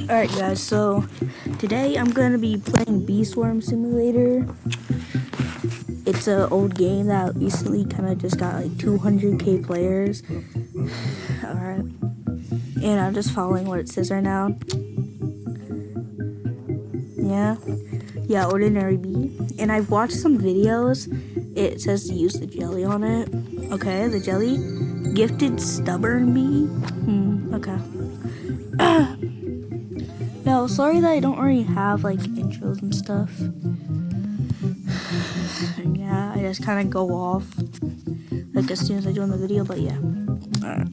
Alright guys, so today I'm going to be playing Bee Swarm Simulator. It's an old game that recently kind of just got like 200k players. Alright, and I'm just following what it says right now. Yeah, ordinary bee. And I've watched some videos. It says to use the jelly on it. Okay, the jelly. Gifted stubborn bee. Okay. No, sorry that I don't already have like intros and stuff. Yeah, I just kind of go off like as soon as I join the video, but yeah. Alright.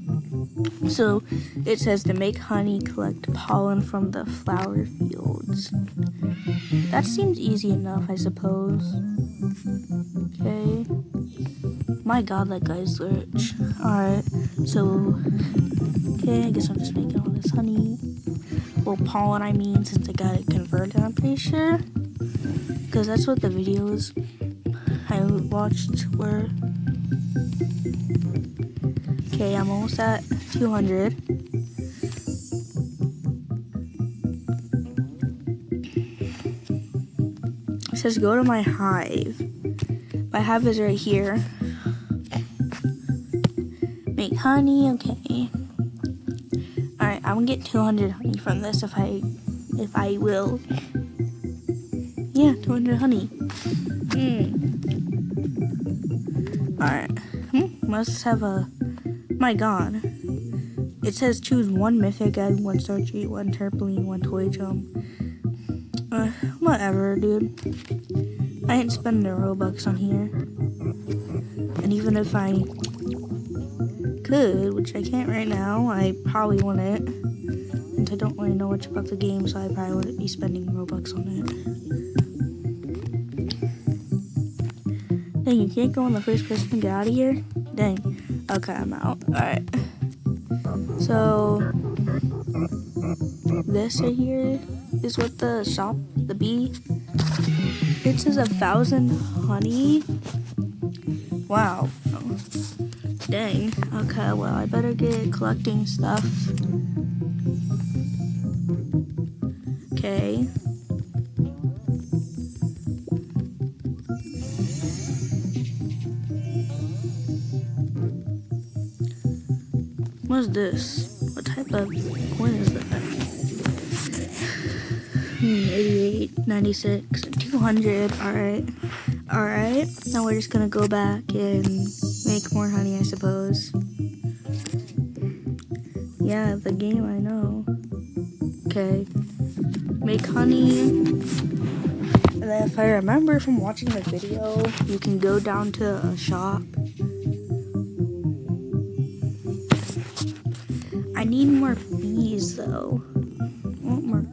So it says to make honey, collect pollen from the flower fields. That seems easy enough, I suppose. Okay. My god, that guy's rich. Alright, so okay, I guess I'm just making all this honey. Well, pollen, I mean, since I got it converted, I'm pretty sure. Because that's what the videos I watched were. Okay, I'm almost at 200. It says go to my hive. My hive is right here. Make honey, okay. Alright, I'm gonna get 200 honey from this if I will. Yeah, 200 honey. Alright. Must have a... My god. It says choose one mythic egg, one star treat, one trampoline, one toy jump. Whatever, dude. I ain't spending the Robux on here. And even if I could, which I can't right now, I probably wouldn't. And I don't really know much about the game, so I probably wouldn't be spending Robux on it. Dang, you can't go on the first person and get out of here? Dang. Okay, I'm out. Alright. So, this right here is what the shop, the bee, it says 1,000 honey. Wow. Oh. Dang. Okay, well, I better get collecting stuff. Okay. What's this? What type of coin is that? 88, 96, 200. Alright. Now we're just gonna go back and make more honey, I suppose. Yeah, the game, I know. Okay. Make honey. And then if I remember from watching the video, you can go down to a shop. I need more bees though.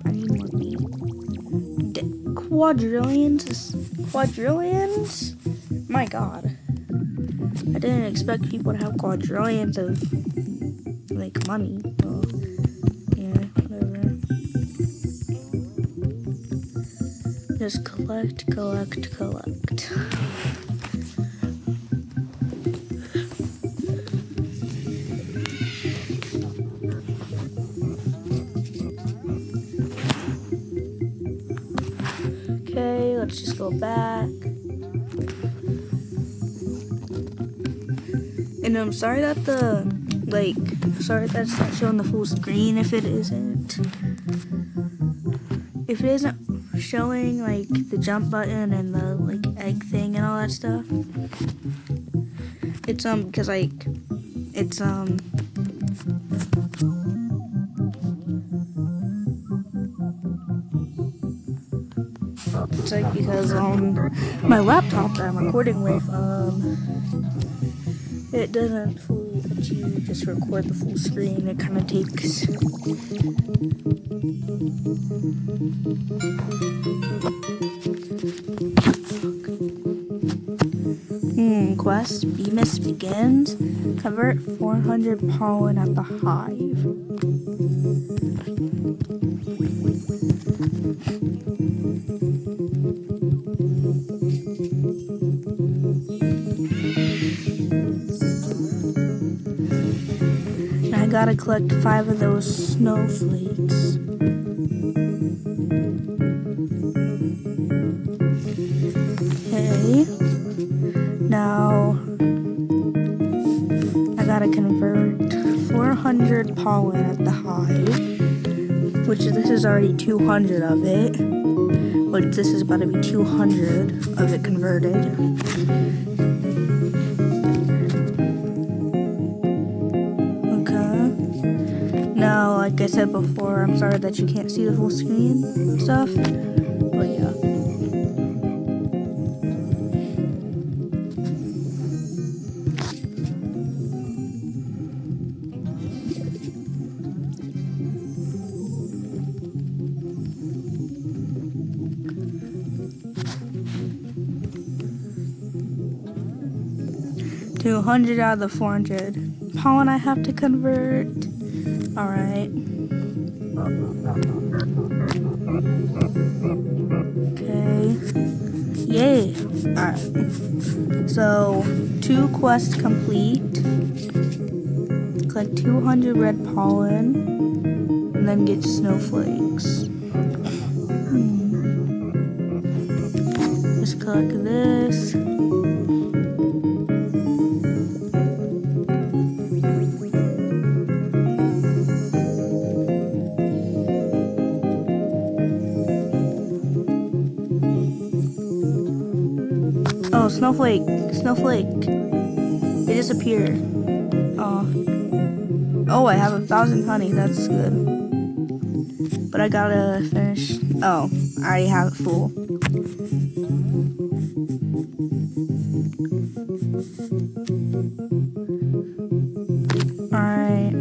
I need more bees. Quadrillions? My god. I didn't expect people to have quadrillions of like money. Well, yeah, whatever. Just collect. Okay, let's just go back. And I'm sorry that sorry that's not showing the full screen if it isn't. If it isn't showing like the jump button and the like egg thing and all that stuff. It's because like it's it's like because my laptop that I'm recording with it doesn't fully let you just record the full screen. It kind of takes quest Bemis begins. Convert 400 pollen at the hive. gotta collect 5 of those snowflakes. pollen at the hive, which this is already 200 of it. But this is about to be 200 of it converted. Okay. Now, like I said before, I'm sorry that you can't see the full screen and stuff. But yeah. 200 out of the 400 pollen I have to convert. Alright. Okay. Yay. Alright. So, 2 quests complete. Collect 200 red pollen. And then get snowflakes. Just collect this. Oh, snowflake. Snowflake. They disappear. Oh, I have 1,000 honey. That's good. But I gotta finish. Oh, I already have it full. Alright.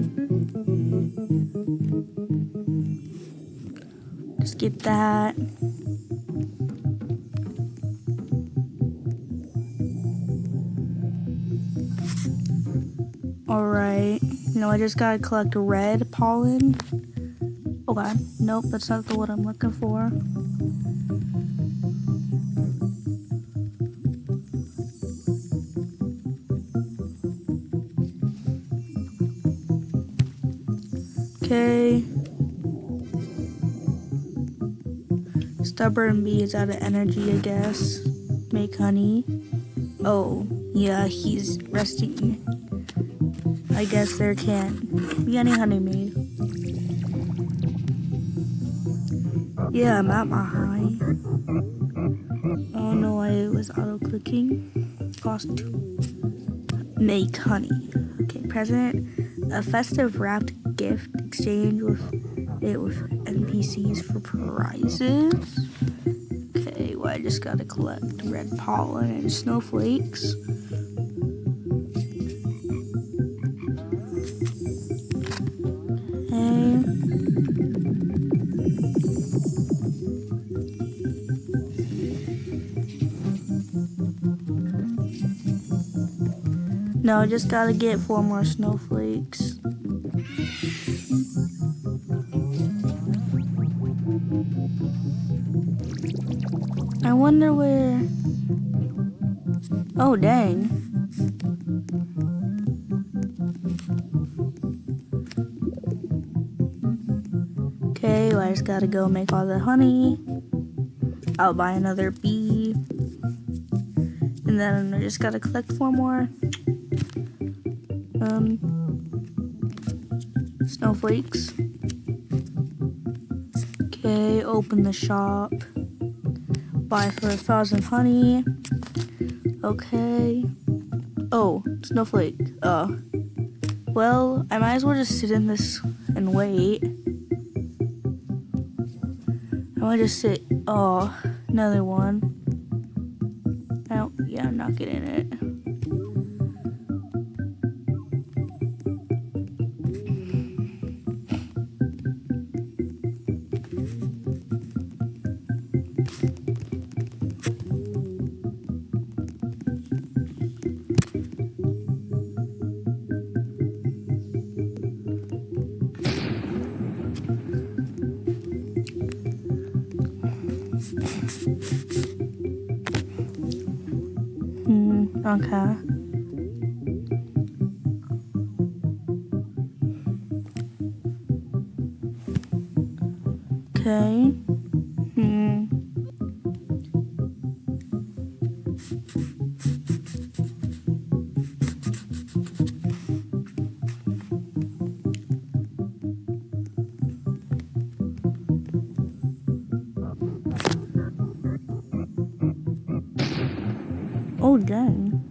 Just get that. Alright. No, I just gotta collect red pollen. Oh god. Nope, that's not the one I'm looking for. Okay. Stubborn bee is out of energy, I guess. Make honey. Oh, yeah, he's resting. I guess there can't be any honey made. Yeah, I'm at my high. Oh no, I was auto-clicking. Cost make honey. Okay, present. A festive wrapped gift exchange with NPCs for prizes. Okay, well I just gotta collect red pollen and snowflakes. No, I just gotta get 4 more snowflakes. I wonder where... Oh, dang. Okay, well, I just gotta go make all the honey. I'll buy another bee. And then I just gotta collect 4 more. Snowflakes. Okay, open the shop. Buy for 1,000 honey. Okay. Oh, snowflake. Well, I might as well just sit in this and wait. I might just sit. Oh, another one. Yeah, I'm not getting it. Okay. Okay. Oh, dang.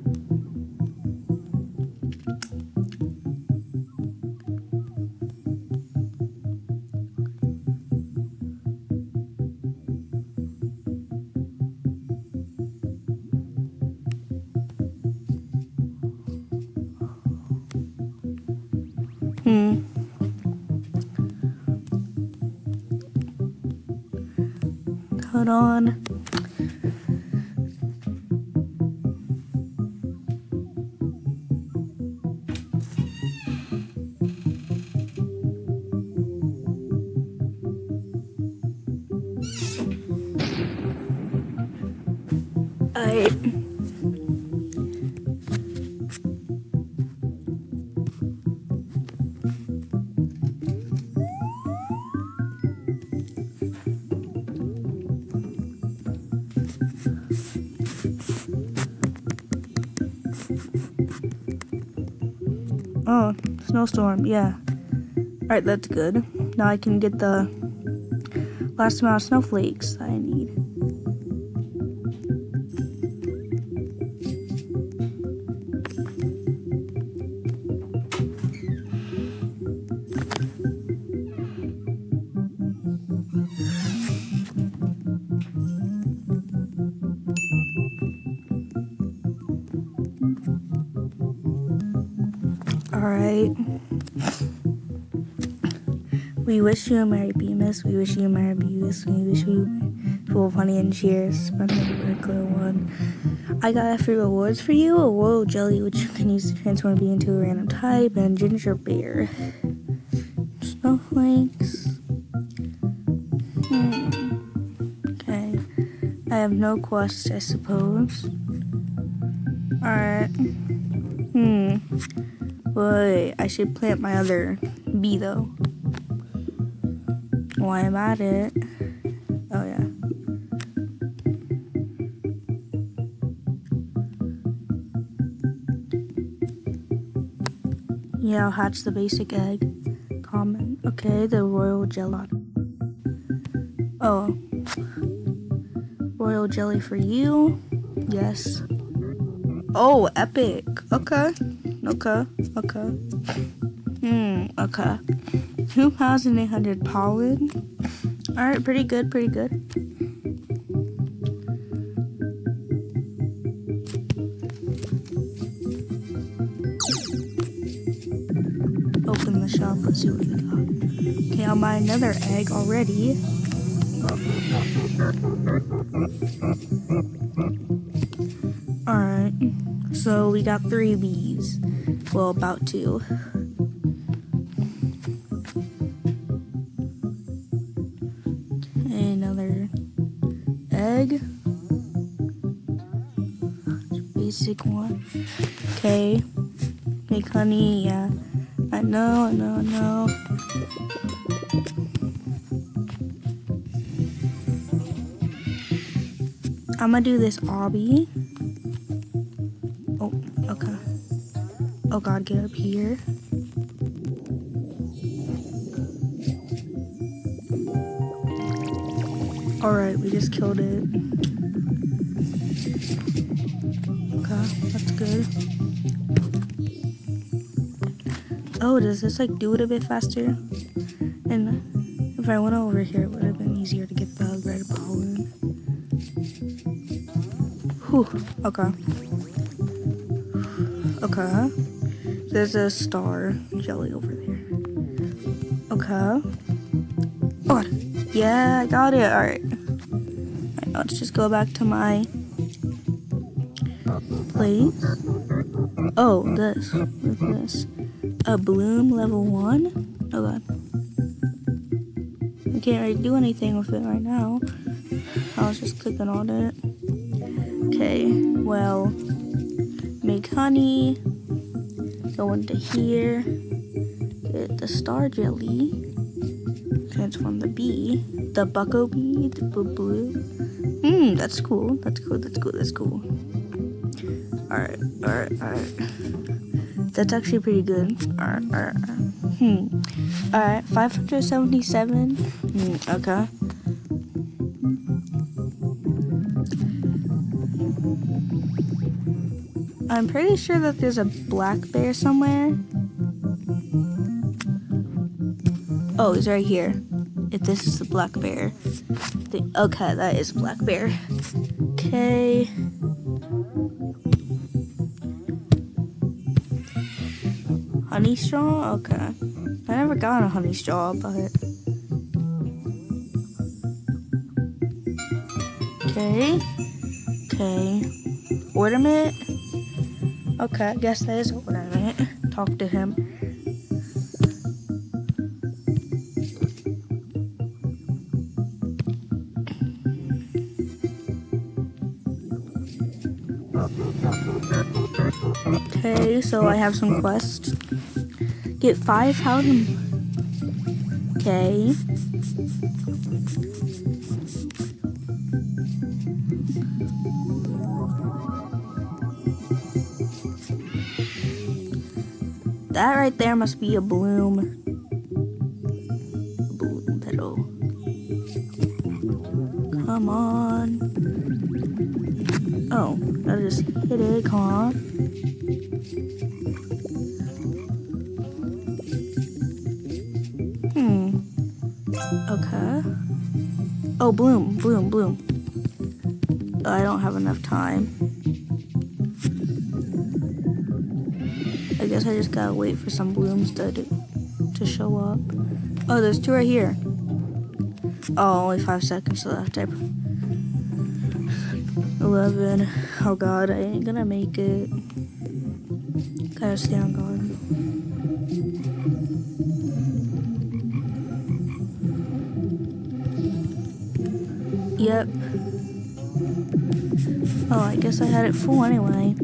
Hold on. Alright. Oh, snowstorm, yeah. Alright, that's good. Now I can get the last amount of snowflakes I need. Alright. We wish you a Merry Bemis. We wish you a Merry Bemis. We wish you full of honey and cheers. Spend a clear one. I got free rewards for you. A royal jelly, which you can use to transform me into a random type, and ginger beer. Snowflakes. Okay. I have no quests, I suppose. Alright. Wait, I should plant my other bee though. While I'm at it. Oh yeah. Yeah, I'll hatch the basic egg. Common. Okay, the royal jelly. Oh. Royal jelly for you. Yes. Oh, epic. Okay. Okay. Okay. 2,800 pollen. Alright, pretty good. Open the shop, let's see what we got. Okay, I'll buy another egg already. Alright, so we got 3 bees. Well, about 2. Okay, another egg. Basic one. Okay, make honey, yeah. I know. I'm gonna do this obby. Oh, okay. Oh god, get up here. Alright, we just killed it. Okay, that's good. Oh, does this like do it a bit faster? And if I went over here, it would have been easier to get the red pollen. Whew, okay. Okay. There's a star jelly over there. Okay. Oh god. Yeah, I got it. Alright. Alright, let's just go back to my place. Oh, this. What's this? A bloom level 1? Oh god. I can't really do anything with it right now. I was just clicking on it. Okay, well, make honey, go into here, get the star jelly, transform the bee, the bucko bee, the blue. That's cool. Alright. That's actually pretty good. Alright, 577. Okay. I'm pretty sure that there's a black bear somewhere. Oh, he's right here. If this is the black bear. Okay, that is a black bear. Okay. Honey straw? Okay. I never got a honey straw, but... Okay. Okay. Ornament? Okay, I guess that is ornament. Talk to him. Okay, so I have some quests. Get 5,000. Okay. That right there must be a bloom. Bloom petal. Come on. Oh, I just hit it, huh? Okay. Oh, bloom. Oh, I don't have enough time. I guess I just gotta wait for some blooms to show up. Oh, there's 2 right here. Oh, only 5 seconds left. 11. Oh god, I ain't gonna make it. Gotta stay on guard. Yep. Oh, I guess I had it full anyway.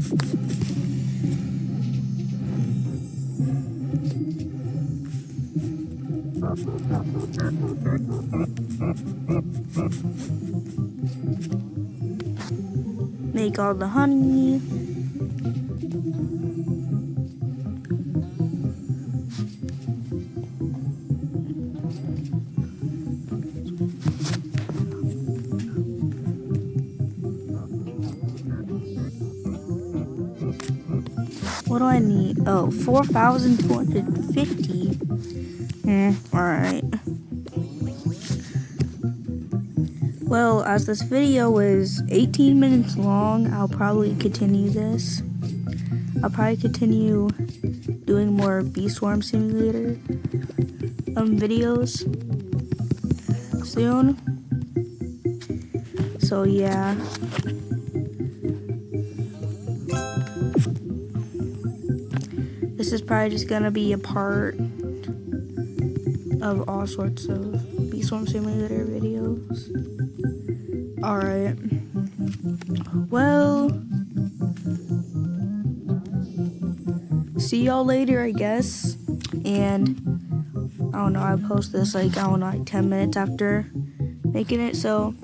Make all the honey. What do I need? Oh, 4,250. Alright. Well, as this video is 18 minutes long, I'll probably continue this. I'll probably continue doing more Bee Swarm Simulator videos soon. So yeah. This is probably just gonna be a part of all sorts of Bee Swarm Simulator videos. Alright. Well, see y'all later, I guess. And I don't know, I post this like, I don't know, like 10 minutes after making it, so